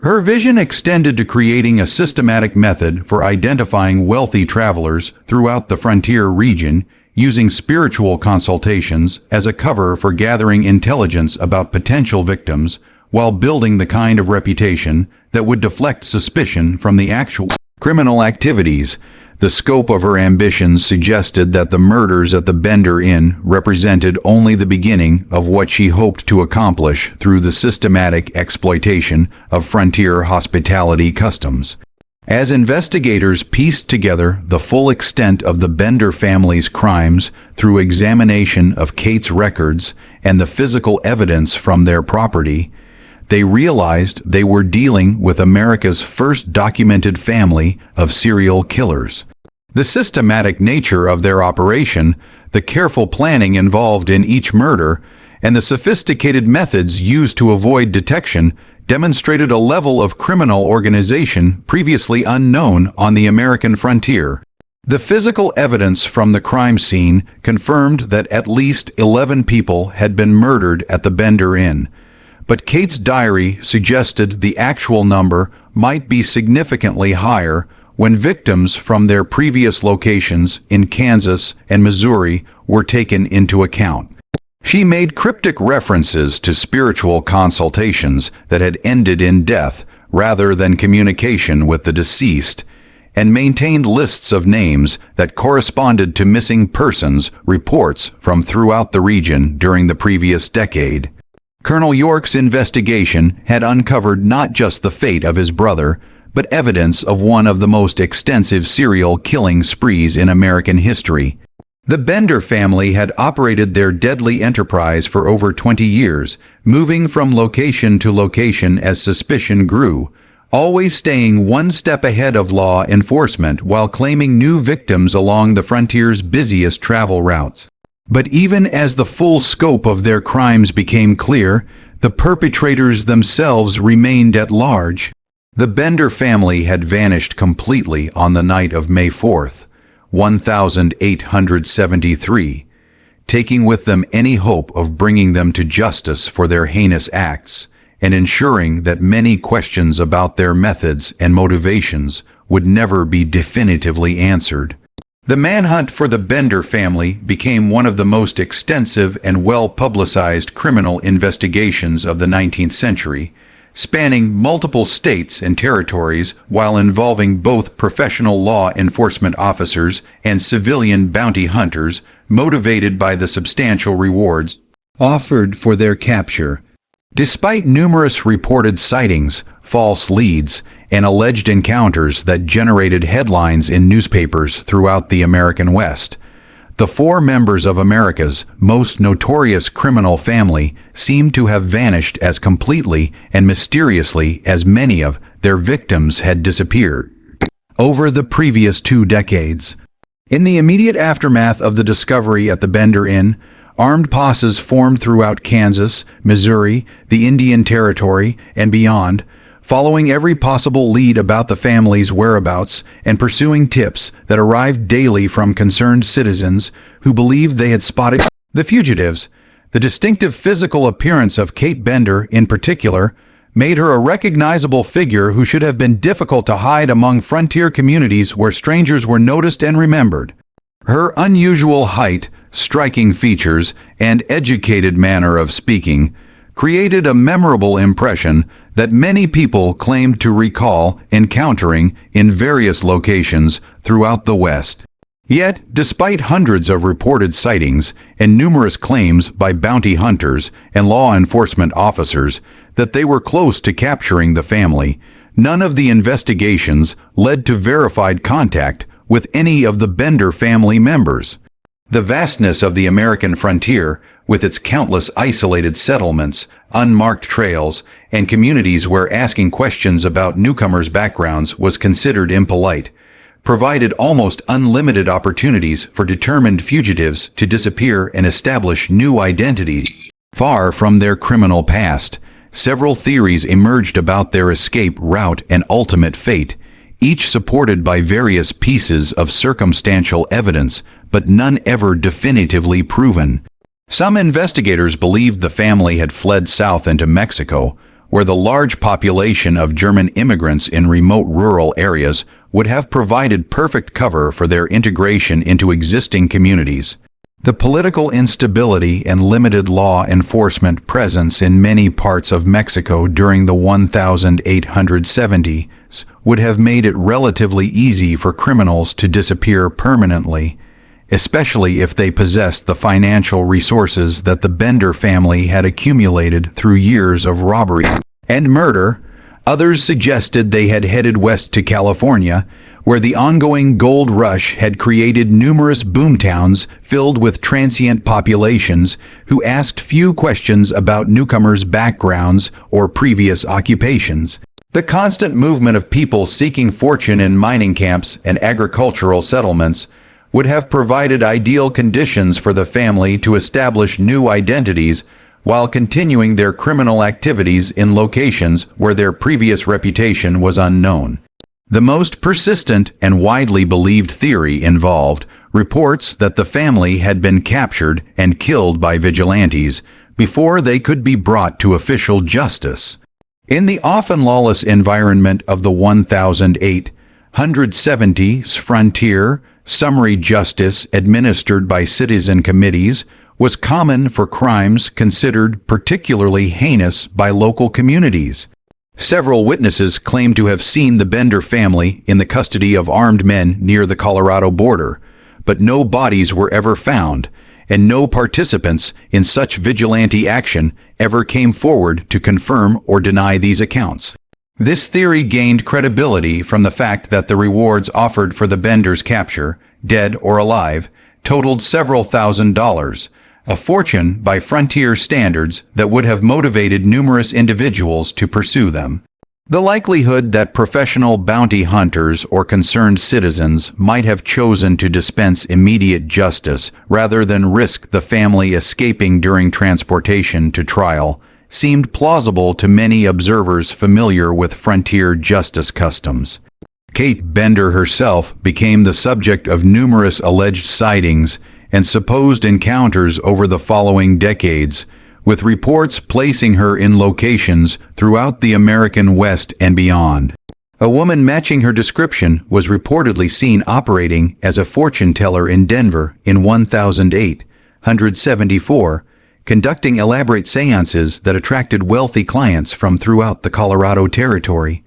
Her vision extended to creating a systematic method for identifying wealthy travelers throughout the frontier region, using spiritual consultations as a cover for gathering intelligence about potential victims, while building the kind of reputation that would deflect suspicion from the actual criminal activities. The scope of her ambitions suggested that the murders at the Bender Inn represented only the beginning of what she hoped to accomplish through the systematic exploitation of frontier hospitality customs. As investigators pieced together the full extent of the Bender family's crimes through examination of Kate's records and the physical evidence from their property, they realized they were dealing with America's first documented family of serial killers. The systematic nature of their operation, the careful planning involved in each murder, and the sophisticated methods used to avoid detection demonstrated a level of criminal organization previously unknown on the American frontier. The physical evidence from the crime scene confirmed that at least 11 people had been murdered at the Bender Inn, but Kate's diary suggested the actual number might be significantly higher when victims from their previous locations in Kansas and Missouri were taken into account. She made cryptic references to spiritual consultations that had ended in death rather than communication with the deceased, and maintained lists of names that corresponded to missing persons reports from throughout the region during the previous decade. Colonel York's investigation had uncovered not just the fate of his brother, but evidence of one of the most extensive serial killing sprees in American history. The Bender family had operated their deadly enterprise for over 20 years, moving from location to location as suspicion grew, always staying one step ahead of law enforcement while claiming new victims along the frontier's busiest travel routes. But even as the full scope of their crimes became clear, the perpetrators themselves remained at large. The Bender family had vanished completely on the night of May 4th, 1873, taking with them any hope of bringing them to justice for their heinous acts, and ensuring that many questions about their methods and motivations would never be definitively answered. The manhunt for the Bender family became one of the most extensive and well-publicized criminal investigations of the 19th century, spanning multiple states and territories while involving both professional law enforcement officers and civilian bounty hunters motivated by the substantial rewards offered for their capture. Despite numerous reported sightings, false leads, and alleged encounters that generated headlines in newspapers throughout the American West, the four members of America's most notorious criminal family seemed to have vanished as completely and mysteriously as many of their victims had disappeared over the previous 2 decades. In the immediate aftermath of the discovery at the Bender Inn, armed posses formed throughout Kansas, Missouri, the Indian Territory, and beyond, following every possible lead about the family's whereabouts and pursuing tips that arrived daily from concerned citizens who believed they had spotted the fugitives. The distinctive physical appearance of Kate Bender, in particular, made her a recognizable figure who should have been difficult to hide among frontier communities where strangers were noticed and remembered. Her unusual height, striking features, and educated manner of speaking created a memorable impression that many people claimed to recall encountering in various locations throughout the West. Yet, despite hundreds of reported sightings and numerous claims by bounty hunters and law enforcement officers that they were close to capturing the family, none of the investigations led to verified contact with any of the Bender family members. The vastness of the American frontier, with its countless isolated settlements, unmarked trails, and communities where asking questions about newcomers' backgrounds was considered impolite, provided almost unlimited opportunities for determined fugitives to disappear and establish new identities. Far from their criminal past, several theories emerged about their escape route and ultimate fate, each supported by various pieces of circumstantial evidence, but none ever definitively proven. Some investigators believed the family had fled south into Mexico, where the large population of German immigrants in remote rural areas would have provided perfect cover for their integration into existing communities. The political instability and limited law enforcement presence in many parts of Mexico during the 1870s would have made it relatively easy for criminals to disappear permanently, especially if they possessed the financial resources that the Bender family had accumulated through years of robbery and murder. Others suggested they had headed west to California, where the ongoing gold rush had created numerous boomtowns filled with transient populations who asked few questions about newcomers' backgrounds or previous occupations. The constant movement of people seeking fortune in mining camps and agricultural settlements would have provided ideal conditions for the family to establish new identities while continuing their criminal activities in locations where their previous reputation was unknown. The most persistent and widely believed theory involved reports that the family had been captured and killed by vigilantes before they could be brought to official justice. In the often lawless environment of the 1870s frontier, summary justice administered by citizen committees was common for crimes considered particularly heinous by local communities. Several witnesses claimed to have seen the Bender family in the custody of armed men near the Colorado border, but no bodies were ever found, and no participants in such vigilante action ever came forward to confirm or deny these accounts. This theory gained credibility from the fact that the rewards offered for the Benders' capture, dead or alive, totaled several $1,000s, a fortune by frontier standards that would have motivated numerous individuals to pursue them. The likelihood that professional bounty hunters or concerned citizens might have chosen to dispense immediate justice rather than risk the family escaping during transportation to trial seemed plausible to many observers familiar with frontier justice customs. Kate Bender herself became the subject of numerous alleged sightings and supposed encounters over the following decades, with reports placing her in locations throughout the American West and beyond. A woman matching her description was reportedly seen operating as a fortune teller in Denver in 1874, conducting elaborate seances that attracted wealthy clients from throughout the Colorado Territory.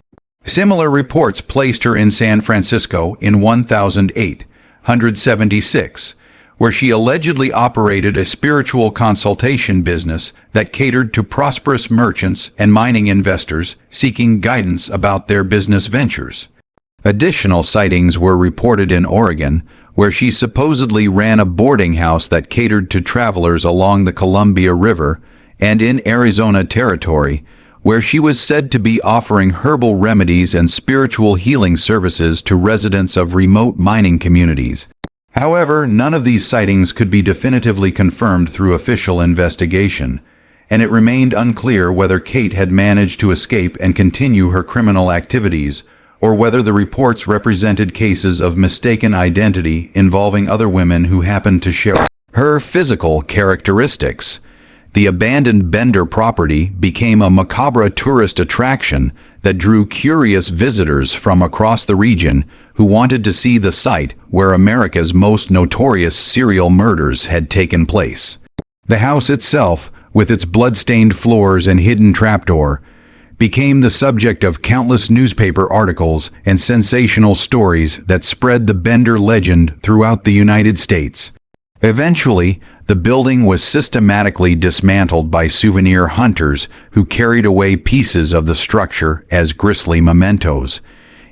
Similar reports placed her in San Francisco in 1876, where she allegedly operated a spiritual consultation business that catered to prosperous merchants and mining investors seeking guidance about their business ventures. Additional sightings were reported in Oregon, where she supposedly ran a boarding house that catered to travelers along the Columbia River, and in Arizona Territory, where she was said to be offering herbal remedies and spiritual healing services to residents of remote mining communities. However, none of these sightings could be definitively confirmed through official investigation, and it remained unclear whether Kate had managed to escape and continue her criminal activities, or whether the reports represented cases of mistaken identity involving other women who happened to share her physical characteristics. The abandoned Bender property became a macabre tourist attraction that drew curious visitors from across the region who wanted to see the site where America's most notorious serial murders had taken place. The house itself, with its blood-stained floors and hidden trapdoor, became the subject of countless newspaper articles and sensational stories that spread the Bender legend throughout the United States. Eventually, the building was systematically dismantled by souvenir hunters who carried away pieces of the structure as grisly mementos,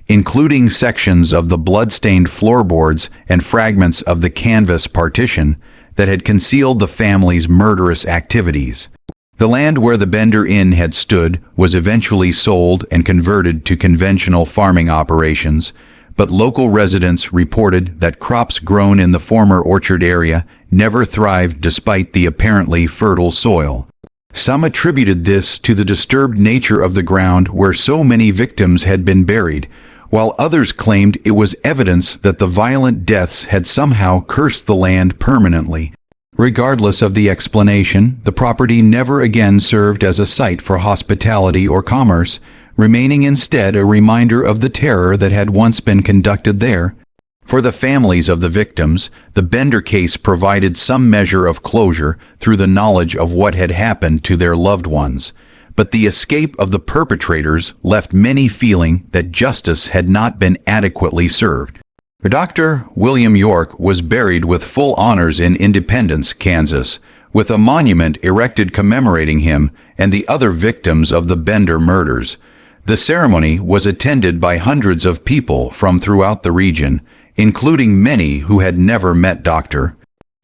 including sections of the blood-stained floorboards and fragments of the canvas partition that had concealed the family's murderous activities. The land where the Bender Inn had stood was eventually sold and converted to conventional farming operations, but local residents reported that crops grown in the former orchard area never thrived despite the apparently fertile soil. Some attributed this to the disturbed nature of the ground where so many victims had been buried, while others claimed it was evidence that the violent deaths had somehow cursed the land permanently. Regardless of the explanation, the property never again served as a site for hospitality or commerce, remaining instead a reminder of the terror that had once been conducted there. For the families of the victims, the Bender case provided some measure of closure through the knowledge of what had happened to their loved ones, but the escape of the perpetrators left many feeling that justice had not been adequately served. Dr. William York was buried with full honors in Independence, Kansas, with a monument erected commemorating him and the other victims of the Bender murders. The ceremony was attended by hundreds of people from throughout the region, including many who had never met Dr.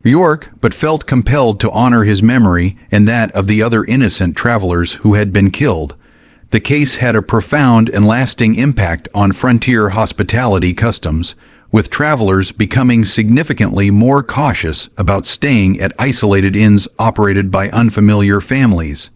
York, but felt compelled to honor his memory and that of the other innocent travelers who had been killed. The case had a profound and lasting impact on frontier hospitality customs, with travelers becoming significantly more cautious about staying at isolated inns operated by unfamiliar families.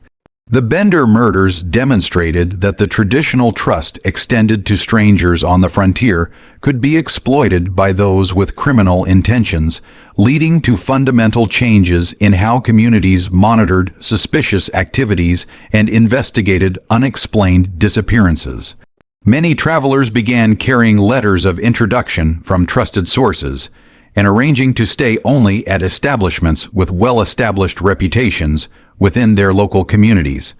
The Bender murders demonstrated that the traditional trust extended to strangers on the frontier could be exploited by those with criminal intentions, leading to fundamental changes in how communities monitored suspicious activities and investigated unexplained disappearances. Many travelers began carrying letters of introduction from trusted sources and arranging to stay only at establishments with well-established reputations within their local communities.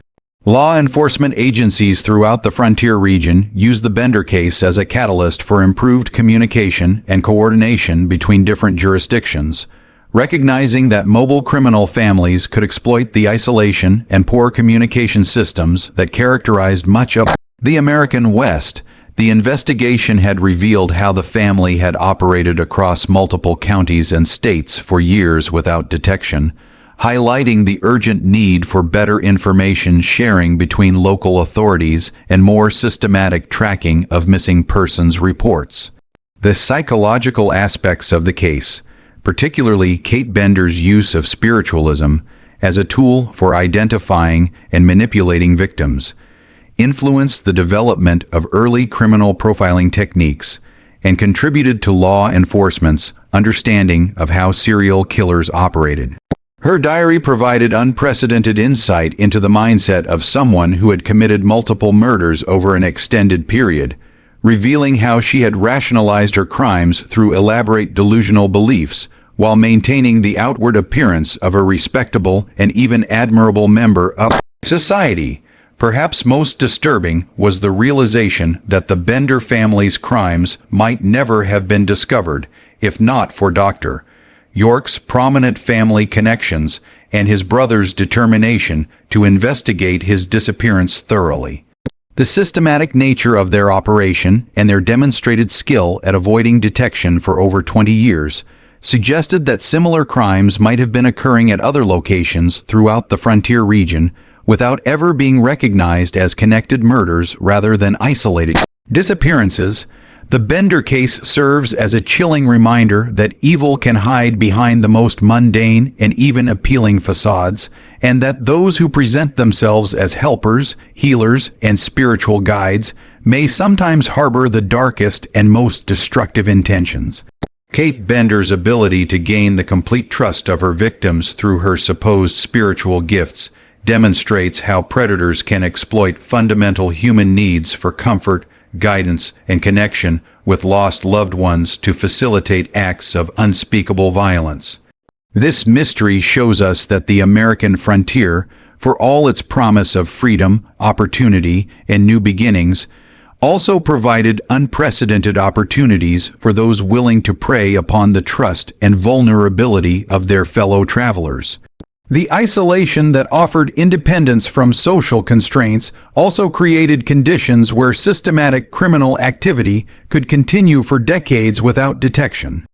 Law enforcement agencies throughout the frontier region used the Bender case as a catalyst for improved communication and coordination between different jurisdictions, recognizing that mobile criminal families could exploit the isolation and poor communication systems that characterized much of the American West. The investigation had revealed how the family had operated across multiple counties and states for years without detection, highlighting the urgent need for better information sharing between local authorities and more systematic tracking of missing persons reports. The psychological aspects of the case, particularly Kate Bender's use of spiritualism as a tool for identifying and manipulating victims, influenced the development of early criminal profiling techniques and contributed to law enforcement's understanding of how serial killers operated. Her diary provided unprecedented insight into the mindset of someone who had committed multiple murders over an extended period, revealing how she had rationalized her crimes through elaborate delusional beliefs while maintaining the outward appearance of a respectable and even admirable member of society. Perhaps most disturbing was the realization that the Bender family's crimes might never have been discovered if not for Dr. York's prominent family connections and his brother's determination to investigate his disappearance thoroughly. The systematic nature of their operation and their demonstrated skill at avoiding detection for over 20 years suggested that similar crimes might have been occurring at other locations throughout the frontier region without ever being recognized as connected murders rather than isolated disappearances. The Bender case serves as a chilling reminder that evil can hide behind the most mundane and even appealing facades, and that those who present themselves as helpers, healers, and spiritual guides may sometimes harbor the darkest and most destructive intentions. Kate Bender's ability to gain the complete trust of her victims through her supposed spiritual gifts demonstrates how predators can exploit fundamental human needs for comfort, guidance, and connection with lost loved ones to facilitate acts of unspeakable violence. This mystery shows us that the American frontier, for all its promise of freedom, opportunity, and new beginnings, also provided unprecedented opportunities for those willing to prey upon the trust and vulnerability of their fellow travelers. The isolation that offered independence from social constraints also created conditions where systematic criminal activity could continue for decades without detection.